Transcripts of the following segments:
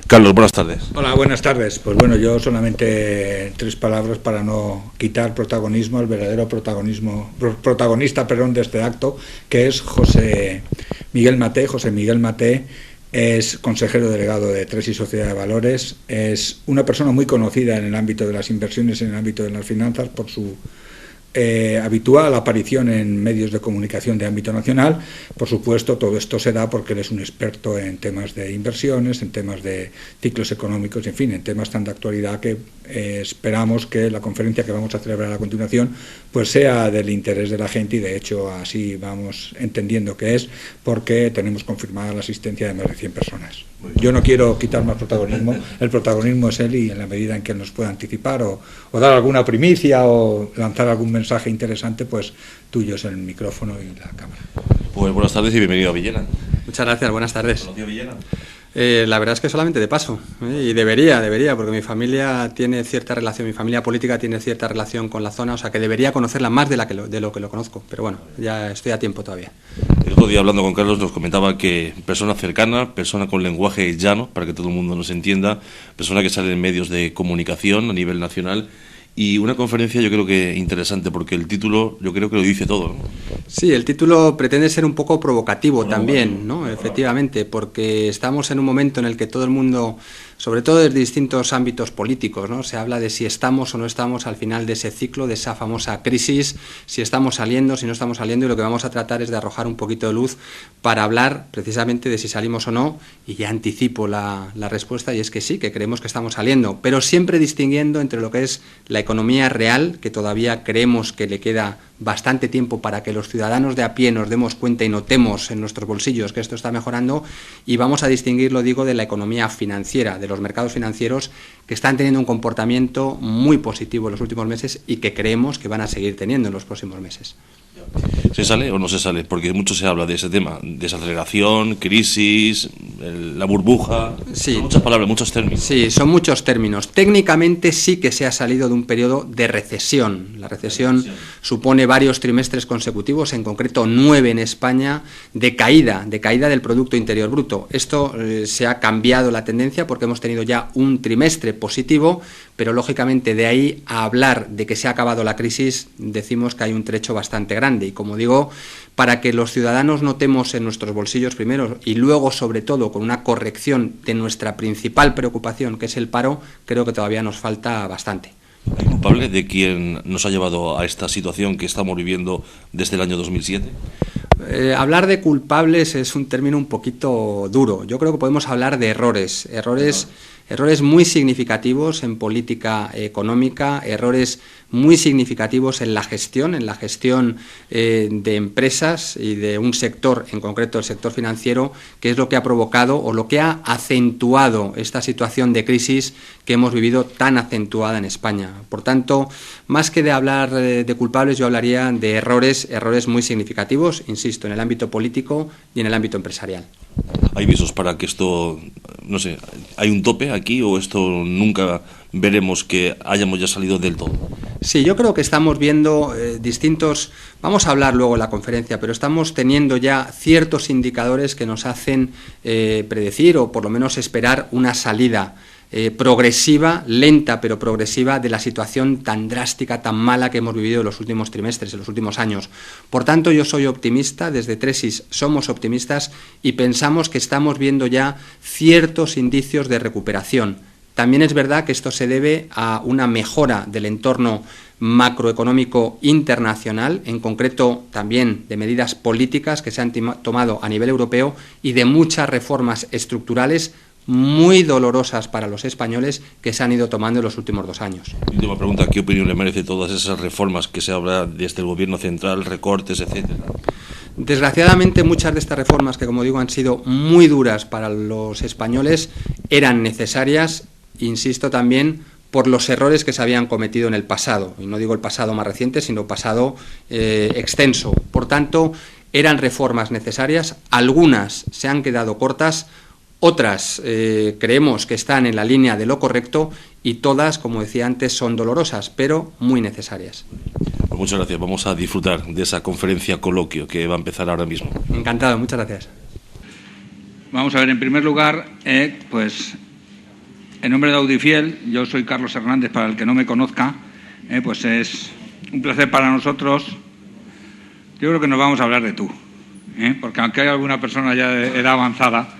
Carlos, buenas tardes. Hola, buenas tardes. Pues bueno, yo solamente 3 palabras para no quitar protagonismo al verdadero protagonista de este acto, que es José Miguel Maté. José Miguel Maté es consejero delegado de Tres y Sociedad de Valores, es una persona muy conocida en el ámbito de las inversiones, en el ámbito de las finanzas, por su habitual aparición en medios de comunicación de ámbito nacional. Por supuesto, todo esto se da porque él es un experto en temas de inversiones, en temas de ciclos económicos, en fin, en temas tan de actualidad que esperamos que la conferencia que vamos a celebrar a continuación pues sea del interés de la gente, y de hecho así vamos entendiendo que es, porque tenemos confirmada la asistencia de más de 100 personas. Yo no quiero quitar más protagonismo, el protagonismo es él, y en la medida en que él nos pueda anticipar o dar alguna primicia o lanzar algún mensaje interesante, pues tuyo es el micrófono y la cámara. Pues buenas tardes y bienvenido a Villena. Muchas gracias, buenas tardes. ¿Conoció Villena? La verdad es que solamente de paso, y debería, porque mi familia tiene cierta relación, mi familia política tiene cierta relación con la zona, o sea que debería conocerla más de lo que lo conozco, pero bueno, ya estoy a tiempo todavía. El otro día, hablando con Carlos, nos comentaba que persona cercana, persona con lenguaje llano, para que todo el mundo nos entienda, persona que sale en medios de comunicación a nivel nacional, y una conferencia yo creo que interesante, porque el título yo creo que lo dice todo, ¿no? Sí, el título pretende ser un poco provocativo también, ¿no? Efectivamente, porque estamos en un momento en el que todo el mundo, sobre todo desde distintos ámbitos políticos, ¿no?, se habla de si estamos o no estamos al final de ese ciclo, de esa famosa crisis, si estamos saliendo, si no estamos saliendo, y lo que vamos a tratar es de arrojar un poquito de luz para hablar precisamente de si salimos o no, y ya anticipo la respuesta, y es que sí, que creemos que estamos saliendo, pero siempre distinguiendo entre lo que es la economía real, que todavía creemos que le queda bastante tiempo para que los ciudadanos de a pie nos demos cuenta y notemos en nuestros bolsillos que esto está mejorando, y vamos a distinguir, lo digo, de la economía financiera, de los mercados financieros, que están teniendo un comportamiento muy positivo en los últimos meses y que creemos que van a seguir teniendo en los próximos meses. ¿Se sale o no se sale? Porque mucho se habla de ese tema, desaceleración, crisis, la burbuja. Sí. Son muchas palabras, muchos términos. Sí, son muchos términos. Técnicamente sí que se ha salido de un periodo de recesión. La recesión supone varios trimestres consecutivos, en concreto 9 en España, de caída del Producto Interior Bruto. Esto se ha cambiado la tendencia porque hemos tenido ya un trimestre positivo, pero lógicamente de ahí a hablar de que se ha acabado la crisis, decimos que hay un trecho bastante grande. Y como digo, para que los ciudadanos notemos en nuestros bolsillos primero y luego, sobre todo, con una corrección de nuestra principal preocupación, que es el paro, creo que todavía nos falta bastante. ¿Hay culpable de quien nos ha llevado a esta situación que estamos viviendo desde el año 2007? Hablar de culpables es un término un poquito duro. Yo creo que podemos hablar de errores muy significativos en política económica, errores muy significativos en la gestión de empresas y de un sector, en concreto el sector financiero, que es lo que ha provocado o lo que ha acentuado esta situación de crisis que hemos vivido tan acentuada en España. Por tanto, más que de hablar de culpables, yo hablaría de errores muy significativos, insisto, en el ámbito político y en el ámbito empresarial. ¿Hay visos para que esto, no sé, hay un tope aquí o esto nunca veremos que hayamos ya salido del todo? Sí, yo creo que estamos viendo distintos, vamos a hablar luego en la conferencia, pero estamos teniendo ya ciertos indicadores que nos hacen predecir o por lo menos esperar una salida progresiva, lenta pero progresiva, de la situación tan drástica, tan mala que hemos vivido en los últimos trimestres, en los últimos años. Por tanto, yo soy optimista, desde Tresis somos optimistas y pensamos que estamos viendo ya ciertos indicios de recuperación. También es verdad que esto se debe a una mejora del entorno macroeconómico internacional, en concreto también de medidas políticas que se han tomado a nivel europeo y de muchas reformas estructurales muy dolorosas para los españoles que se han ido tomando en los últimos 2 años. Última pregunta, ¿qué opinión le merece todas esas reformas que se habla desde el gobierno central, recortes, etcétera? Desgraciadamente, muchas de estas reformas, que como digo han sido muy duras para los españoles, eran necesarias, insisto también, por los errores que se habían cometido en el pasado, y no digo el pasado más reciente, sino pasado extenso. Por tanto, eran reformas necesarias, algunas se han quedado cortas, otras creemos que están en la línea de lo correcto y todas, como decía antes, son dolorosas, pero muy necesarias. Pues muchas gracias. Vamos a disfrutar de esa conferencia coloquio que va a empezar ahora mismo. Encantado, muchas gracias. Vamos a ver, en primer lugar, pues en nombre de Audifiel, yo soy Carlos Hernández, para el que no me conozca, pues es un placer para nosotros. Yo creo que nos vamos a hablar de tú, porque aunque hay alguna persona ya de edad avanzada,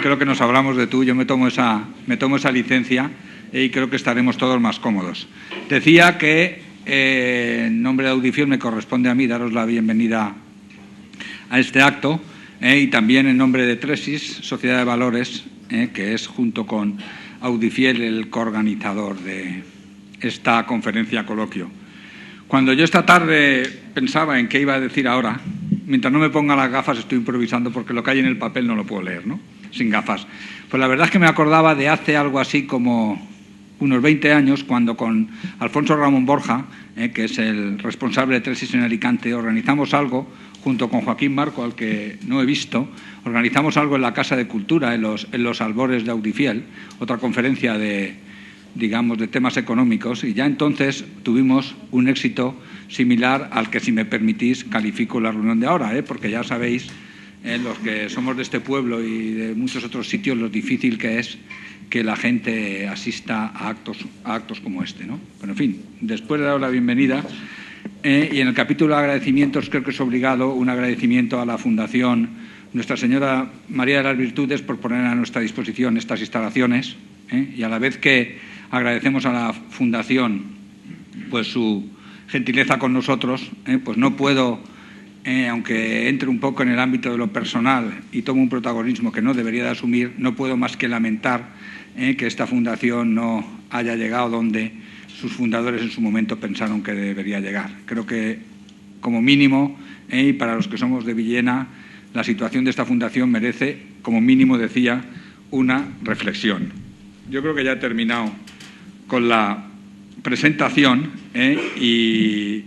creo que nos hablamos de tú. Yo me tomo esa licencia y creo que estaremos todos más cómodos. Decía que en nombre de Audifiel me corresponde a mí daros la bienvenida a este acto, y también en nombre de Tresis, Sociedad de Valores, que es junto con Audifiel el coorganizador de esta conferencia coloquio. Cuando yo esta tarde pensaba en qué iba a decir ahora, mientras no me ponga las gafas estoy improvisando porque lo que hay en el papel no lo puedo leer, ¿no? Sin gafas. Pues la verdad es que me acordaba de hace algo así como unos 20 años, cuando con Alfonso Ramón Borja, que es el responsable de Tresis en Alicante, organizamos algo junto con Joaquín Marco, al que no he visto, organizamos algo en la Casa de Cultura, en los albores de Audifiel, otra conferencia de temas económicos, y ya entonces tuvimos un éxito similar al que, si me permitís, califico la reunión de ahora, porque ya sabéis, los que somos de este pueblo y de muchos otros sitios, lo difícil que es que la gente asista a actos como este, ¿no? Pero, en fin, después de dar la bienvenida, y en el capítulo de agradecimientos creo que es obligado un agradecimiento a la Fundación Nuestra Señora María de las Virtudes por poner a nuestra disposición estas instalaciones, y a la vez que agradecemos a la Fundación pues su gentileza con nosotros, pues no puedo, aunque entre un poco en el ámbito de lo personal y tome un protagonismo que no debería de asumir, no puedo más que lamentar que esta fundación no haya llegado donde sus fundadores en su momento pensaron que debería llegar. Creo que, como mínimo, y para los que somos de Villena, la situación de esta fundación merece, como mínimo, decía, una reflexión. Yo creo que ya he terminado con la presentación, y,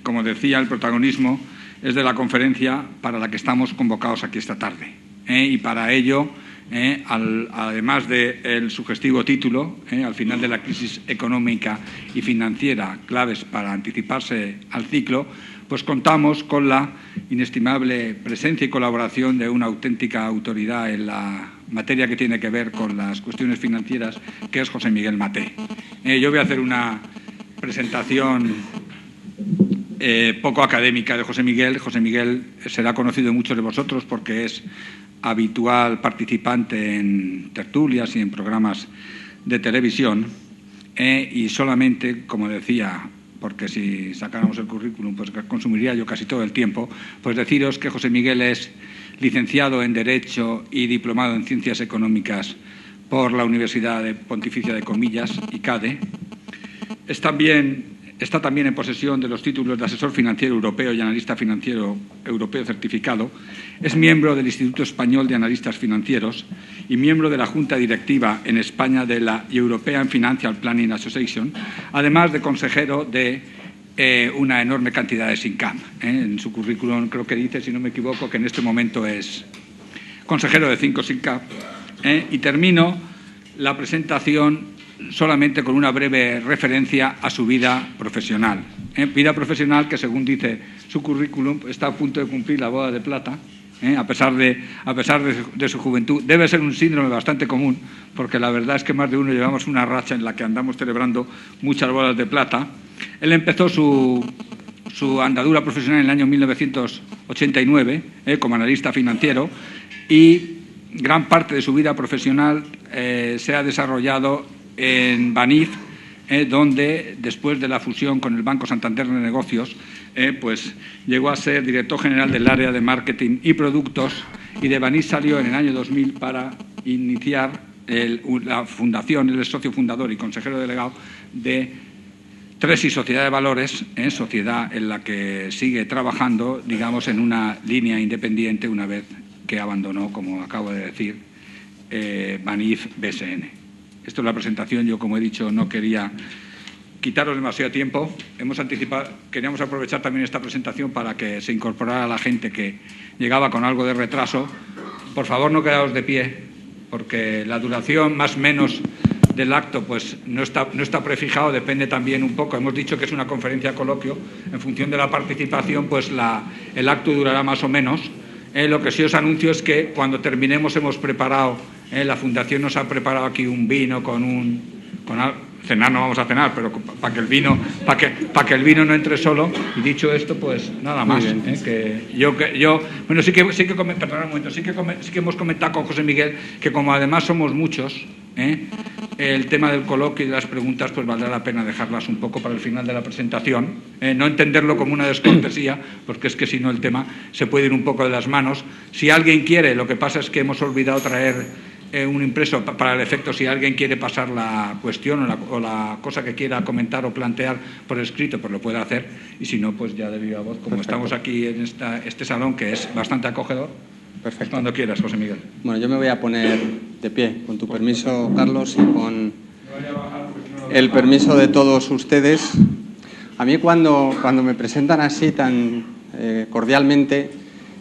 como decía, el protagonismo es de la conferencia para la que estamos convocados aquí esta tarde. Y para ello, además del sugestivo título, al final de la crisis económica y financiera, claves para anticiparse al ciclo, pues contamos con la inestimable presencia y colaboración de una auténtica autoridad en la materia que tiene que ver con las cuestiones financieras, que es José Miguel Maté. Yo voy a hacer una presentación poco académica de José Miguel. José Miguel será conocido de muchos de vosotros porque es habitual participante en tertulias y en programas de televisión, y solamente, como decía, porque si sacáramos el currículum pues consumiría yo casi todo el tiempo, pues deciros que José Miguel es licenciado en Derecho y diplomado en Ciencias Económicas por la Universidad Pontificia de Comillas, ICADE. Está también en posesión de los títulos de Asesor Financiero Europeo y Analista Financiero Europeo Certificado. Es miembro del Instituto Español de Analistas Financieros y miembro de la Junta Directiva en España de la European Financial Planning Association, además de consejero de una enorme cantidad de SINCAP. En su currículum creo que dice, si no me equivoco, que en este momento es consejero de 5 SINCAP. Y termino la presentación solamente con una breve referencia a su vida profesional. Vida profesional que, según dice su currículum, está a punto de cumplir la boda de plata, a pesar de su juventud. Debe ser un síndrome bastante común, porque la verdad es que más de uno llevamos una racha en la que andamos celebrando muchas bodas de plata. Él empezó su andadura profesional en el año 1989 como analista financiero, y gran parte de su vida profesional se ha desarrollado en Banif, donde, después de la fusión con el Banco Santander de Negocios, pues llegó a ser director general del área de marketing y productos, y de Banif salió en el año 2000 para iniciar la fundación. Él es socio fundador y consejero delegado de Tresis Sociedad de Valores, sociedad en la que sigue trabajando, digamos, en una línea independiente una vez que abandonó, como acabo de decir, Banif BSN. Esto es la presentación. Yo, como he dicho, no quería quitaros demasiado tiempo. Queríamos aprovechar también esta presentación para que se incorporara la gente que llegaba con algo de retraso. Por favor, no quedaos de pie, porque la duración más o menos del acto pues no está prefijado, depende también un poco. Hemos dicho que es una conferencia coloquio. En función de la participación, pues el acto durará más o menos. Lo que sí os anuncio es que cuando terminemos hemos preparado La Fundación nos ha preparado aquí un vino cenar no vamos a cenar, pero para que el vino no entre solo. Y dicho esto, pues nada más. Bueno, sí que perdona un momento, sí que hemos comentado con José Miguel que como además somos muchos, el tema del coloquio y de las preguntas, pues valdrá la pena dejarlas un poco para el final de la presentación. No entenderlo como una descortesía, porque es que si no el tema se puede ir un poco de las manos. Si alguien quiere, lo que pasa es que hemos olvidado traer un impreso para el efecto, si alguien quiere pasar la cuestión o la cosa que quiera comentar o plantear por escrito, pues lo puede hacer, y si no, pues ya de viva voz, como estamos aquí en este salón que es bastante acogedor. Perfecto. Cuando quieras, José Miguel. Bueno, yo me voy a poner de pie, con tu permiso, Carlos, y con el permiso de todos ustedes. A mí cuando me presentan así tan cordialmente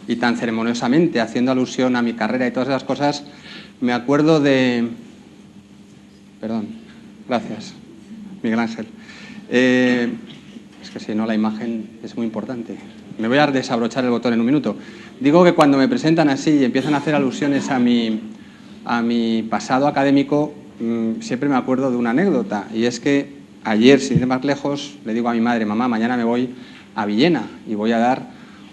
y tan ceremoniosamente, haciendo alusión a mi carrera y todas esas cosas, me acuerdo de... Perdón, gracias, Miguel Ángel. Es que si no la imagen es muy importante. Me voy a desabrochar el botón en un minuto. Digo que cuando me presentan así y empiezan a hacer alusiones a mi pasado académico, siempre me acuerdo de una anécdota. Y es que ayer, sin ir más lejos, le digo a mi madre: mamá, mañana me voy a Villena y voy a dar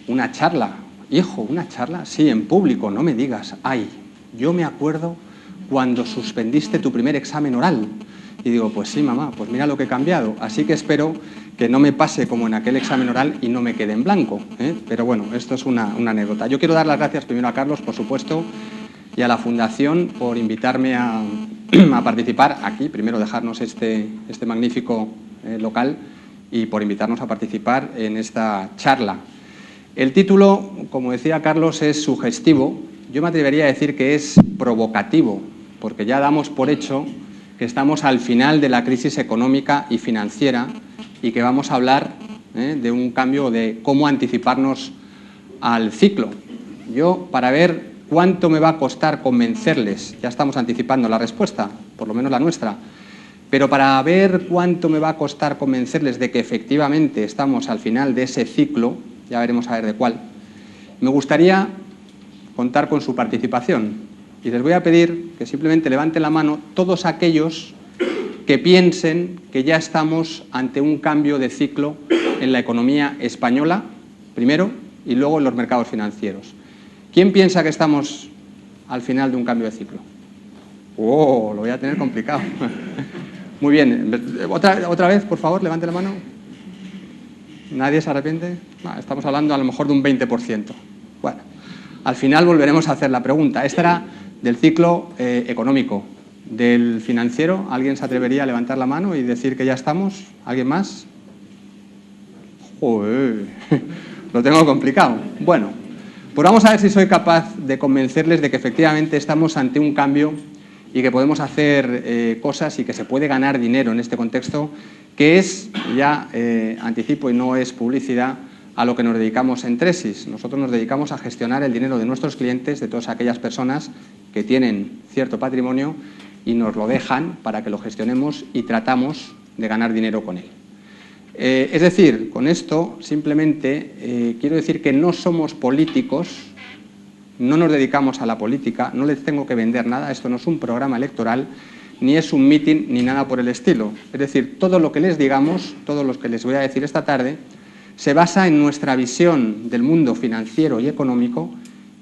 una charla. Hijo, ¿una charla? Sí, en público, no me digas. Ay, yo me acuerdo cuando suspendiste tu primer examen oral. Y digo, pues sí, mamá, pues mira lo que he cambiado. Así que espero que no me pase como en aquel examen oral y no me quede en blanco, ¿eh? Pero bueno, esto es una anécdota. Yo quiero dar las gracias primero a Carlos, por supuesto, y a la Fundación por invitarme a participar aquí. Primero, dejarnos este magnífico local y por invitarnos a participar en esta charla. El título, como decía Carlos, es sugestivo. Yo me atrevería a decir que es provocativo, porque ya damos por hecho que estamos al final de la crisis económica y financiera y que vamos a hablar de un cambio, de cómo anticiparnos al ciclo. Yo, para ver cuánto me va a costar convencerles, ya estamos anticipando la respuesta, por lo menos la nuestra, pero para ver cuánto me va a costar convencerles de que efectivamente estamos al final de ese ciclo, ya veremos a ver de cuál, me gustaría contar con su participación. Y les voy a pedir que simplemente levanten la mano todos aquellos que piensen que ya estamos ante un cambio de ciclo en la economía española, primero, y luego en los mercados financieros. ¿Quién piensa que estamos al final de un cambio de ciclo? ¡Oh! Lo voy a tener complicado. Muy bien. ¿Otra vez, por favor, levante la mano? ¿Nadie se arrepiente? Estamos hablando a lo mejor de un 20%. Bueno, al final volveremos a hacer la pregunta. Esta era del ciclo económico. Del financiero, ¿alguien se atrevería a levantar la mano y decir que ya estamos? ¿Alguien más? ¡Joder! Lo tengo complicado. Bueno, pues vamos a ver si soy capaz de convencerles de que efectivamente estamos ante un cambio y que podemos hacer cosas y que se puede ganar dinero en este contexto, que es, ya anticipo y no es publicidad, a lo que nos dedicamos en Tresis. Nosotros nos dedicamos a gestionar el dinero de nuestros clientes, de todas aquellas personas que tienen cierto patrimonio y nos lo dejan para que lo gestionemos y tratamos de ganar dinero con él. Es decir, con esto simplemente quiero decir que no somos políticos, no nos dedicamos a la política, no les tengo que vender nada, esto no es un programa electoral, ni es un mitin, ni nada por el estilo. Es decir, todo lo que les digamos, todo lo que les voy a decir esta tarde, se basa en nuestra visión del mundo financiero y económico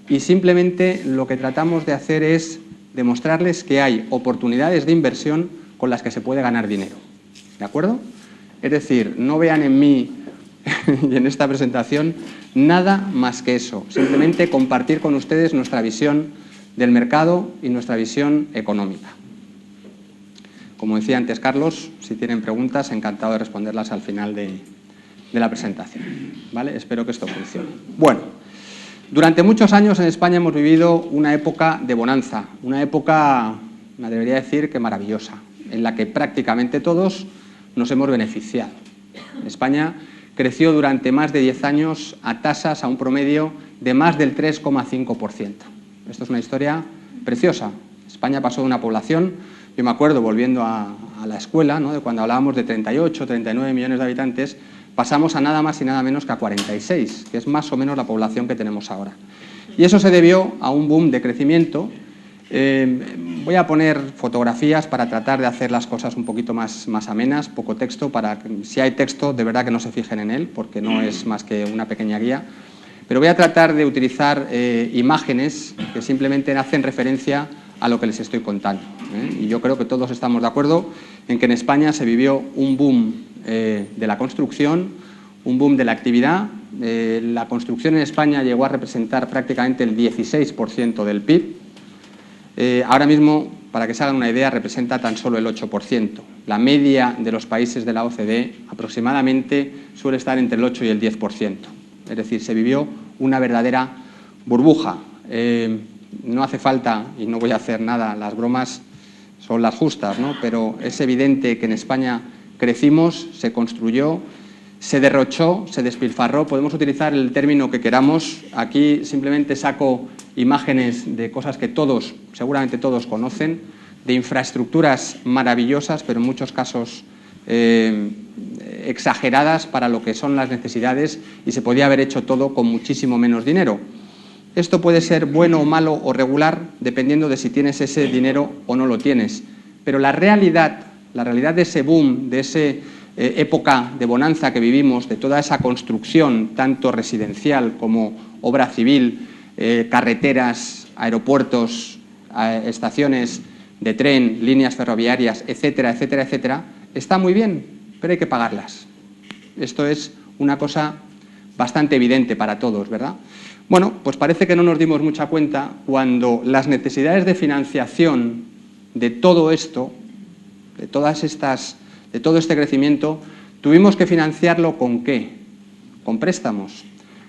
y simplemente lo que tratamos de hacer es demostrarles que hay oportunidades de inversión con las que se puede ganar dinero. ¿De acuerdo? Es decir, no vean en mí y en esta presentación nada más que eso. Simplemente compartir con ustedes nuestra visión del mercado y nuestra visión económica. Como decía antes Carlos, si tienen preguntas, encantado de responderlas al final de la presentación. ¿Vale? Espero que esto funcione. Bueno, durante muchos años en España hemos vivido una época de bonanza, una época, me debería decir, que maravillosa, en la que prácticamente todos nos hemos beneficiado. España creció durante más de 10 años a tasas, a un promedio de más del 3,5%. Esto es una historia preciosa. España pasó de una población, yo me acuerdo volviendo a la escuela, ¿no?, de cuando hablábamos de 38, 39 millones de habitantes, pasamos a nada más y nada menos que a 46, que es más o menos la población que tenemos ahora. Y eso se debió a un boom de crecimiento Voy a poner fotografías para tratar de hacer las cosas un poquito más amenas, poco texto, para que si hay texto de verdad que no se fijen en él, porque no es más que una pequeña guía. Pero voy a tratar de utilizar imágenes que simplemente hacen referencia a lo que les estoy contando. Y yo creo que todos estamos de acuerdo en que en España se vivió un boom de la construcción, un boom de la actividad. La construcción en España llegó a representar prácticamente el 16% del PIB. Ahora mismo, para que se hagan una idea, representa tan solo el 8%. La media de los países de la OCDE aproximadamente suele estar entre el 8 y el 10%. Es decir, se vivió una verdadera burbuja. No hace falta, y no voy a hacer nada, las bromas son las justas, ¿no? Pero es evidente que en España crecimos, se construyó, se derrochó, se despilfarró. Podemos utilizar el término que queramos. Aquí simplemente saco imágenes de cosas que todos, seguramente todos conocen, de infraestructuras maravillosas, pero en muchos casos exageradas para lo que son las necesidades, y se podía haber hecho todo con muchísimo menos dinero. Esto puede ser bueno o malo o regular dependiendo de si tienes ese dinero o no lo tienes. Pero la realidad de ese boom, de esa época de bonanza que vivimos, de toda esa construcción, tanto residencial como obra civil, carreteras, aeropuertos, estaciones de tren, líneas ferroviarias, etcétera, etcétera, etcétera, está muy bien, pero hay que pagarlas. Esto es una cosa bastante evidente para todos, ¿verdad? Bueno, pues parece que no nos dimos mucha cuenta cuando las necesidades de financiación de todo esto, de todo este crecimiento, tuvimos que financiarlo ¿con qué? Con préstamos,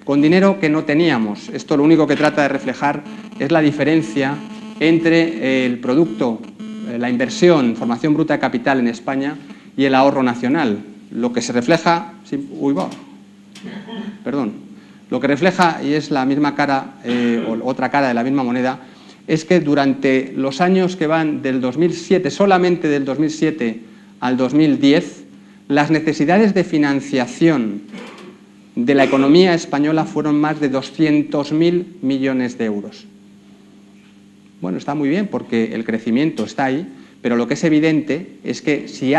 con dinero que no teníamos. Esto lo único que trata de reflejar es la diferencia entre el producto, la inversión, formación bruta de capital en España y el ahorro nacional. Lo que se refleja... Lo que refleja, y es la misma cara o otra cara de la misma moneda, es que durante los años que van del 2007, solamente del 2007 al 2010, las necesidades de financiación de la economía española fueron más de 200.000 millones de euros. Bueno, está muy bien porque el crecimiento está ahí, pero lo que es evidente es que si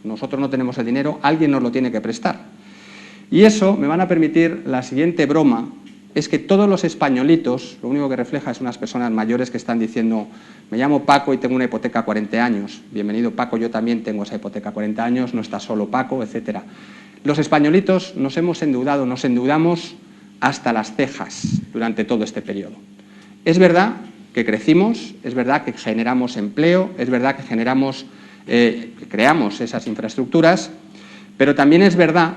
nosotros no tenemos el dinero, alguien nos lo tiene que prestar. Y eso, me van a permitir la siguiente broma, es que todos los españolitos, lo único que refleja es unas personas mayores que están diciendo: me llamo Paco y tengo una hipoteca a 40 años. Bienvenido, Paco, yo también tengo esa hipoteca a 40 años, no está solo Paco, etcétera. Los españolitos nos hemos endeudado, nos endeudamos hasta las cejas durante todo este periodo. Es verdad que crecimos, es verdad que generamos empleo, es verdad que creamos esas infraestructuras, pero también es verdad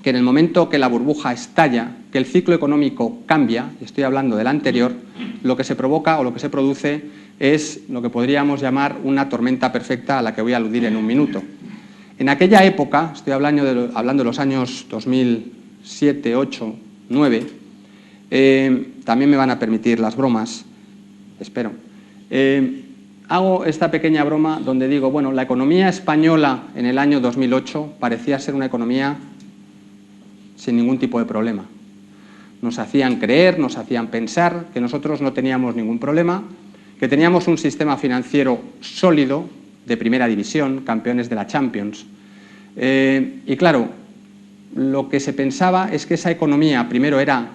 que en el momento que la burbuja estalla, que el ciclo económico cambia, y estoy hablando del anterior, lo que se provoca o lo que se produce es lo que podríamos llamar una tormenta perfecta, a la que voy a aludir en un minuto. En aquella época, estoy hablando de los años 2007, 8, 9, también me van a permitir las bromas, espero. Hago esta pequeña broma donde digo, bueno, la economía española en el año 2008 parecía ser una economía sin ningún tipo de problema. Nos hacían creer, nos hacían pensar que nosotros no teníamos ningún problema, que teníamos un sistema financiero sólido, de primera división, campeones de la Champions. Y claro, lo que se pensaba es que esa economía, primero, era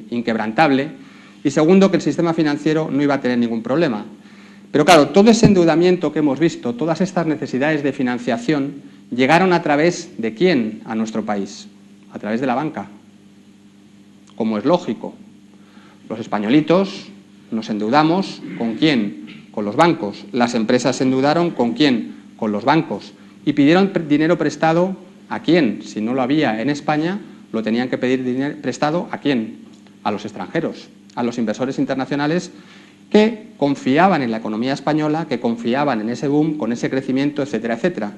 inquebrantable, y segundo, que el sistema financiero no iba a tener ningún problema. Pero claro, todo ese endeudamiento que hemos visto, todas estas necesidades de financiación, llegaron a través de ¿quién a nuestro país? A través de la banca. Como es lógico. Los españolitos nos endeudamos, ¿con quién? Con los bancos. Las empresas se endeudaron, ¿con quién? Con los bancos. Y pidieron dinero prestado, ¿a quién? Si no lo había en España, lo tenían que pedir dinero prestado, ¿a quién? A los extranjeros, a los inversores internacionales que confiaban en la economía española, que confiaban en ese boom, con ese crecimiento, etcétera, etcétera.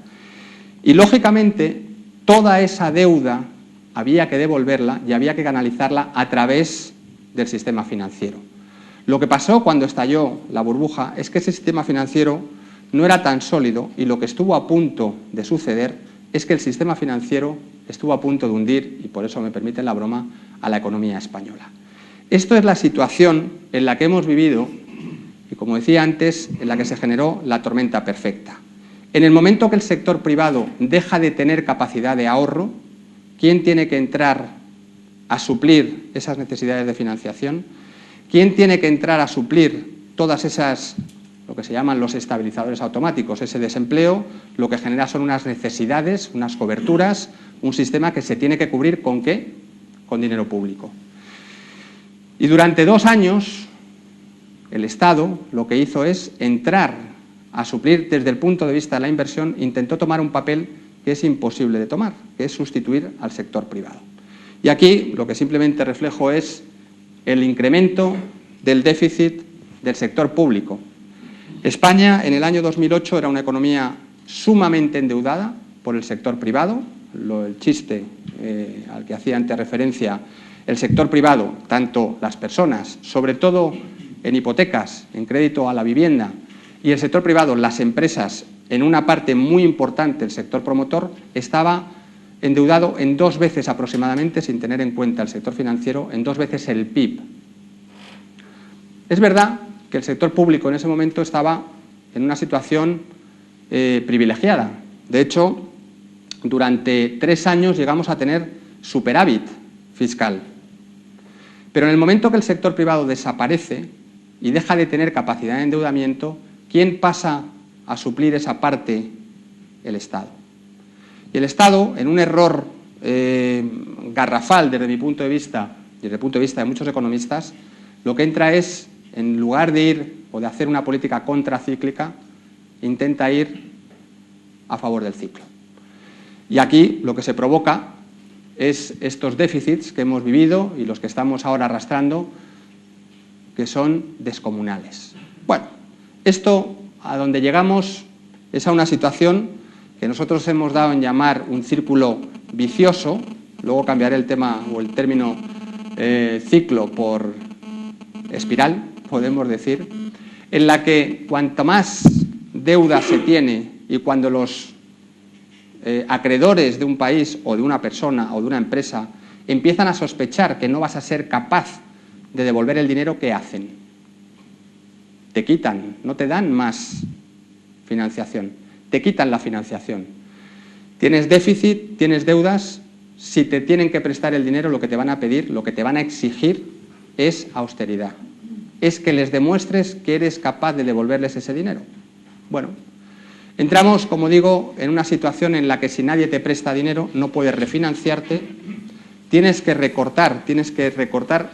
Y, lógicamente, toda esa deuda había que devolverla y había que canalizarla a través del sistema financiero. Lo que pasó cuando estalló la burbuja es que ese sistema financiero no era tan sólido, y lo que estuvo a punto de suceder es que el sistema financiero estuvo a punto de hundir, y por eso me permiten la broma, a la economía española. Esto es la situación en la que hemos vivido y, como decía antes, en la que se generó la tormenta perfecta. En el momento que el sector privado deja de tener capacidad de ahorro, ¿quién tiene que entrar a suplir esas necesidades de financiación? ¿Quién tiene que entrar a suplir todas esas, lo que se llaman los estabilizadores automáticos? Ese desempleo lo que genera son unas necesidades, unas coberturas, un sistema que se tiene que cubrir ¿con qué? Con dinero público. Y durante 2 años el Estado lo que hizo es entrar a suplir desde el punto de vista de la inversión, intentó tomar un papel que es imposible de tomar, que es sustituir al sector privado. Y aquí lo que simplemente reflejo es el incremento del déficit del sector público. España en el año 2008 era una economía sumamente endeudada por el sector privado, el chiste al que hacía antes referencia, el sector privado, tanto las personas, sobre todo en hipotecas, en crédito a la vivienda, y el sector privado, las empresas, en una parte muy importante el sector promotor, estaba endeudado en 2 veces aproximadamente, sin tener en cuenta el sector financiero, en 2 veces el PIB. Es verdad que el sector público en ese momento estaba en una situación privilegiada. De hecho, durante 3 años llegamos a tener superávit fiscal. Pero en el momento que el sector privado desaparece y deja de tener capacidad de endeudamiento, ¿quién pasa a suplir esa parte? El Estado. Y el Estado, en un error garrafal desde mi punto de vista y desde el punto de vista de muchos economistas, lo que entra es, en lugar de ir o de hacer una política contracíclica, intenta ir a favor del ciclo. Y aquí lo que se provoca es estos déficits que hemos vivido y los que estamos ahora arrastrando, que son descomunales. Bueno, esto a donde llegamos es a una situación que nosotros hemos dado en llamar un círculo vicioso, luego cambiaré el tema o el término ciclo por espiral, podemos decir, en la que cuanto más deuda se tiene y cuando los acreedores de un país o de una persona o de una empresa empiezan a sospechar que no vas a ser capaz de devolver el dinero, ¿qué hacen? Te quitan, no te dan más financiación, te quitan la financiación. Tienes déficit, tienes deudas, si te tienen que prestar el dinero, lo que te van a pedir, lo que te van a exigir es austeridad. Es que les demuestres que eres capaz de devolverles ese dinero. Bueno, entramos, como digo, en una situación en la que si nadie te presta dinero, no puedes refinanciarte, tienes que recortar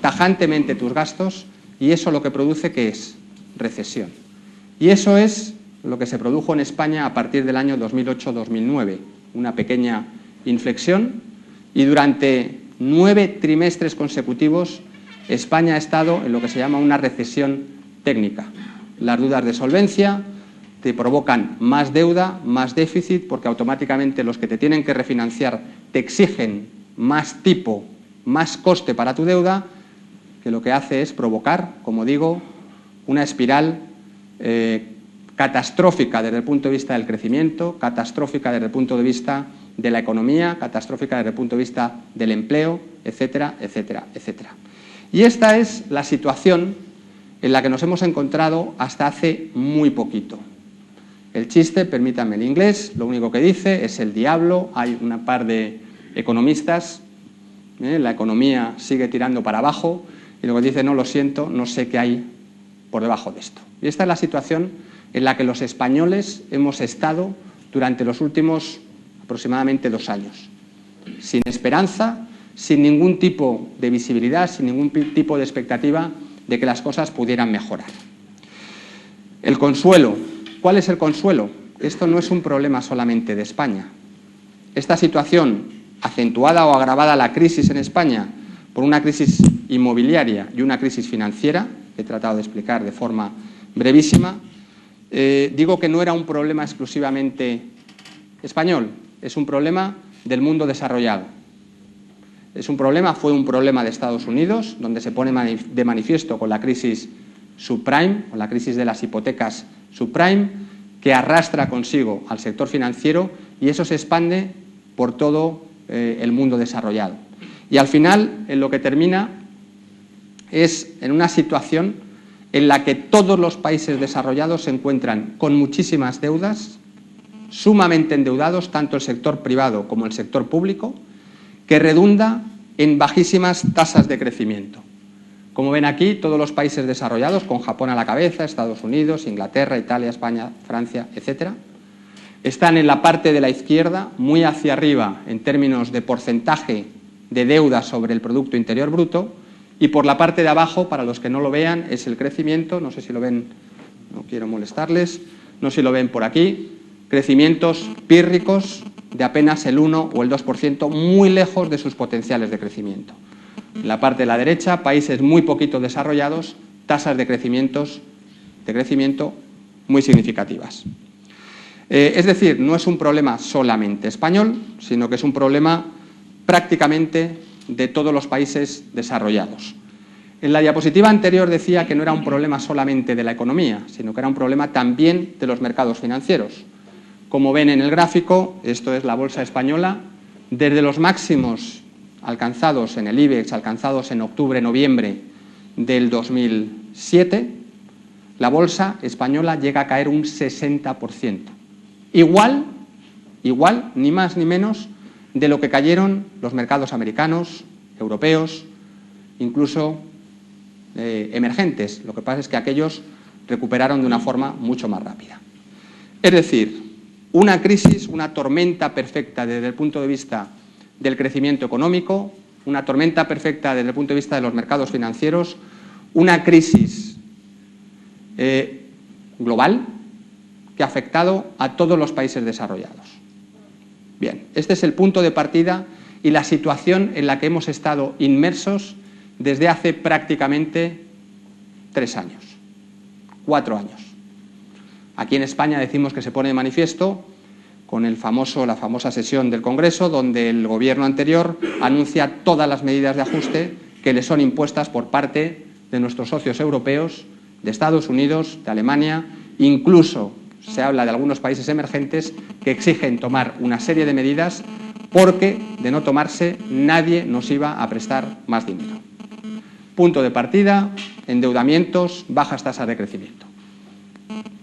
tajantemente tus gastos y eso lo que produce, ¿qué es? Recesión. Y eso es lo que se produjo en España a partir del año 2008-2009, una pequeña inflexión y durante 9 trimestres consecutivos España ha estado en lo que se llama una recesión técnica. Las dudas de solvencia te provocan más deuda, más déficit, porque automáticamente los que te tienen que refinanciar te exigen más tipo, más coste para tu deuda, que lo que hace es provocar, como digo, una espiral catastrófica desde el punto de vista del crecimiento, catastrófica desde el punto de vista de la economía, catastrófica desde el punto de vista del empleo, etcétera, etcétera, etcétera. Y esta es la situación en la que nos hemos encontrado hasta hace muy poquito. El chiste, permítanme el inglés, lo único que dice es el diablo. Hay una par de economistas, la economía sigue tirando para abajo y luego dice, no, lo siento, no sé qué hay por debajo de esto. Y esta es la situación en la que los españoles hemos estado durante los últimos aproximadamente 2 años. Sin esperanza, sin ningún tipo de visibilidad, sin ningún tipo de expectativa de que las cosas pudieran mejorar. El consuelo. ¿Cuál es el consuelo? Esto no es un problema solamente de España. Esta situación, acentuada o agravada la crisis en España por una crisis inmobiliaria y una crisis financiera, que he tratado de explicar de forma brevísima, digo que no era un problema exclusivamente español, es un problema del mundo desarrollado. Fue un problema de Estados Unidos, donde se pone de manifiesto con la crisis subprime, con la crisis de las hipotecas subprime, que arrastra consigo al sector financiero y eso se expande por todo el mundo desarrollado. Y al final, en lo que termina es en una situación en la que todos los países desarrollados se encuentran con muchísimas deudas, sumamente endeudados, tanto el sector privado como el sector público, que redunda en bajísimas tasas de crecimiento. Como ven aquí, todos los países desarrollados, con Japón a la cabeza, Estados Unidos, Inglaterra, Italia, España, Francia, etcétera, están en la parte de la izquierda, muy hacia arriba en términos de porcentaje de deuda sobre el Producto Interior Bruto, y por la parte de abajo, para los que no lo vean, es el crecimiento, no sé si lo ven, no quiero molestarles, no sé si lo ven por aquí, crecimientos pírricos de apenas el 1 o el 2%, muy lejos de sus potenciales de crecimiento. En la parte de la derecha, países muy poquito desarrollados, tasas de crecimiento muy significativas. Es decir, no es un problema solamente español, sino que es un problema prácticamente de todos los países desarrollados. En la diapositiva anterior decía que no era un problema solamente de la economía, sino que era un problema también de los mercados financieros. Como ven en el gráfico, esto es la bolsa española, desde los máximos alcanzados en el IBEX, alcanzados en octubre-noviembre del 2007, la bolsa española llega a caer un 60%. Igual, ni más ni menos, de lo que cayeron los mercados americanos, europeos, incluso emergentes. Lo que pasa es que aquellos recuperaron de una forma mucho más rápida. Es decir, una crisis, una tormenta perfecta desde el punto de vista del crecimiento económico, una tormenta perfecta desde el punto de vista de los mercados financieros, una crisis global que ha afectado a todos los países desarrollados. Bien, este es el punto de partida y la situación en la que hemos estado inmersos desde hace prácticamente 3 años, 4 años. Aquí en España decimos que se pone de manifiesto con la famosa sesión del Congreso, donde el gobierno anterior anuncia todas las medidas de ajuste que le son impuestas por parte de nuestros socios europeos, de Estados Unidos, de Alemania, incluso se habla de algunos países emergentes que exigen tomar una serie de medidas porque, de no tomarse, nadie nos iba a prestar más dinero. Punto de partida, endeudamientos, bajas tasas de crecimiento.